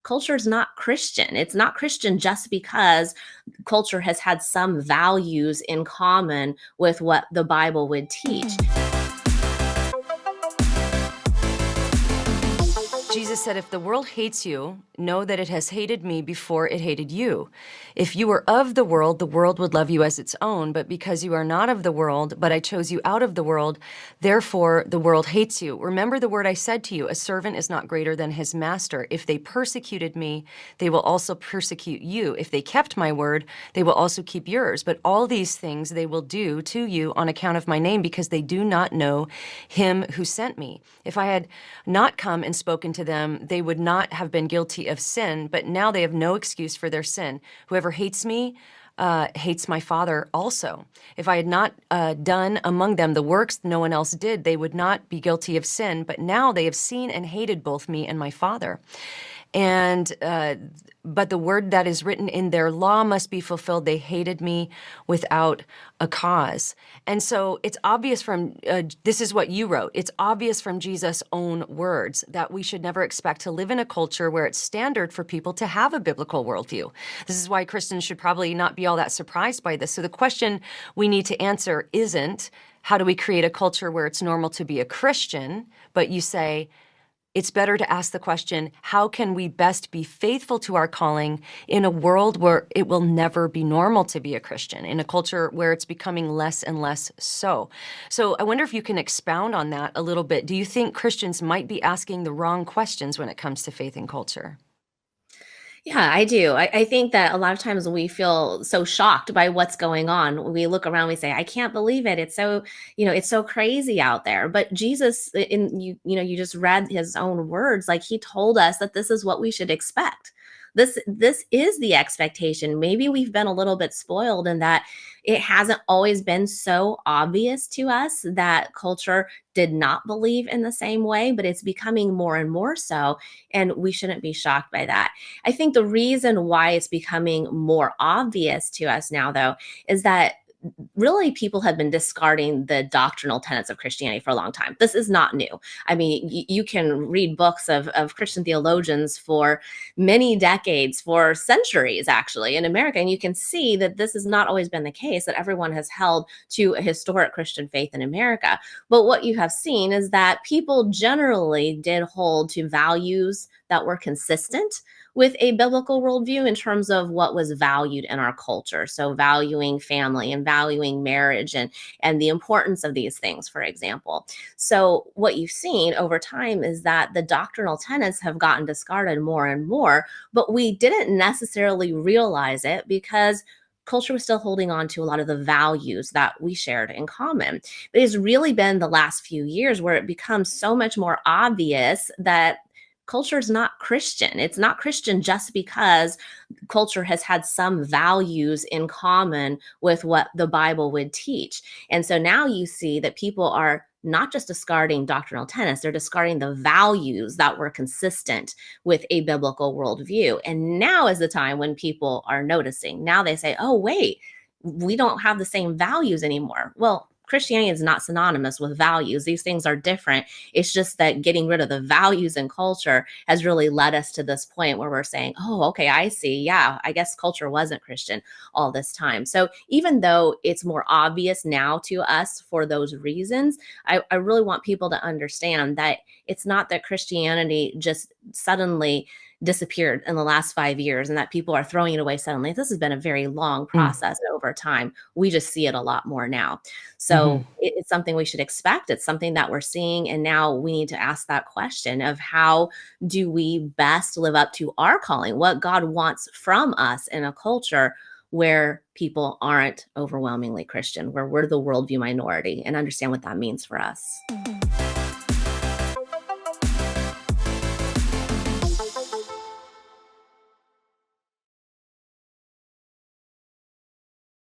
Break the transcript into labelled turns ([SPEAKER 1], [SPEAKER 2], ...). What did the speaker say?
[SPEAKER 1] culture is not Christian. It's not Christian just because culture has had some values in common with what the Bible would teach.
[SPEAKER 2] Jesus said, if the world hates you, know that it has hated me before it hated you. If you were of the world would love you as its own. But because you are not of the world, but I chose you out of the world, therefore the world hates you. Remember the word I said to you, a servant is not greater than his master. If they persecuted me, they will also persecute you. If they kept my word, they will also keep yours. But all these things they will do to you on account of my name, because they do not know him who sent me. If I had not come and spoken to them, they would not have been guilty of sin, but now they have no excuse for their sin. Whoever hates me hates my Father also. If I had not done among them the works no one else did, they would not be guilty of sin, but now they have seen and hated both me and my Father. And but the word that is written in their law must be fulfilled. They hated me without a cause. And so it's obvious from, this is what you wrote, it's obvious from Jesus' own words that we should never expect to live in a culture where it's standard for people to have a biblical worldview. This is why Christians should probably not be all that surprised by this. So the question we need to answer isn't, how do we create a culture where it's normal to be a Christian? But you say, it's better to ask the question, how can we best be faithful to our calling in a world where it will never be normal to be a Christian, in a culture where it's becoming less and less so? So I wonder if you can expound on that a little bit. Do you think Christians might be asking the wrong questions when it comes to faith and culture?
[SPEAKER 1] Yeah, I do. I think that a lot of times we feel so shocked by what's going on. We look around, we say, I can't believe it. It's so, it's so crazy out there. But Jesus, you just read his own words, like he told us that this is what we should expect. This is the expectation. Maybe we've been a little bit spoiled in that it hasn't always been so obvious to us that culture did not believe in the same way, but it's becoming more and more so, and we shouldn't be shocked by that. I think the reason why it's becoming more obvious to us now, though, is that really people have been discarding the doctrinal tenets of Christianity for a long time. This is not new. I mean, you can read books of Christian theologians for many decades, for centuries actually in America, and you can see that this has not always been the case, that everyone has held to a historic Christian faith in America. But what you have seen is that people generally did hold to values that were consistent with a biblical worldview in terms of what was valued in our culture. So valuing family and valuing marriage and the importance of these things, for example. So what you've seen over time is that the doctrinal tenets have gotten discarded more and more, but we didn't necessarily realize it because culture was still holding on to a lot of the values that we shared in common. But it's really been the last few years where it becomes so much more obvious that culture is not Christian. It's not Christian just because culture has had some values in common with what the Bible would teach. And so now you see that people are not just discarding doctrinal tenets, they're discarding the values that were consistent with a biblical worldview. And now is the time when people are noticing. Now they say, oh, wait, we don't have the same values anymore. Well, Christianity is not synonymous with values. These things are different. It's just that getting rid of the values and culture has really led us to this point where we're saying, oh, okay, I see. Yeah, I guess culture wasn't Christian all this time. So even though it's more obvious now to us for those reasons, I really want people to understand that it's not that Christianity just suddenly disappeared in the last 5 years and that people are throwing it away suddenly. This has been a very long process over time. We just see it a lot more now. So it's something we should expect. It's something that we're seeing. And now we need to ask that question of how do we best live up to our calling, what God wants from us in a culture where people aren't overwhelmingly Christian, where we're the worldview minority, and understand what that means for us.